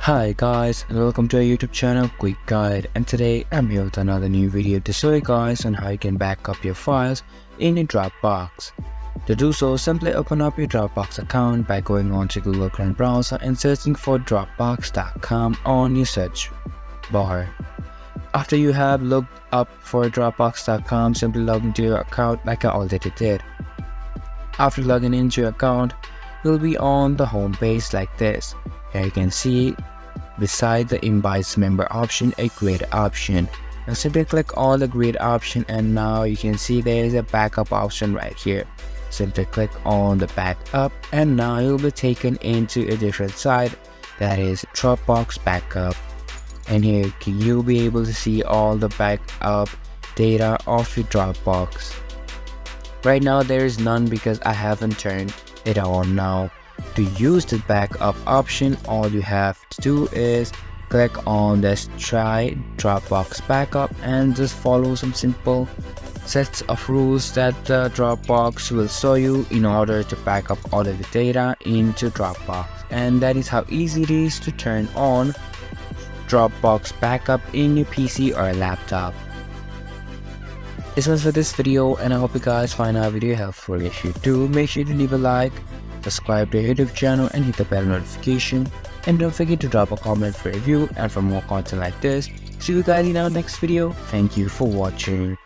Hi guys, and welcome to our YouTube channel Quick Guide, and today I'm here with another new video to show you guys on how you can back up your files in your Dropbox. To do so, simply open up your Dropbox account by going on to Google Chrome browser and searching for dropbox.com on your search bar. After you have looked up for dropbox.com, simply log into your account like I already did. After logging into your account, you'll be on the home page like this. Here you can see beside the invite member option a grid option. Now simply click on the grid option, and now you can see there is a backup option right here. Simply click on the backup, and now you'll be taken into a different site, that is Dropbox backup. And here you'll be able to see all the backup data of your Dropbox. Right now there is none because I haven't turned it on. Now to use the backup option, all you have to do is click on this try Dropbox backup and just follow some simple sets of rules that the Dropbox will show you in order to back up all of the data into Dropbox. And that is how easy it is to turn on Dropbox backup in your PC or laptop. This was for this video, and I hope you guys find our video helpful. If you do, make sure to leave a like, subscribe to our YouTube channel and hit the bell notification, and don't forget to drop a comment for review and for more content like this. See you guys in our next video. Thank you for watching.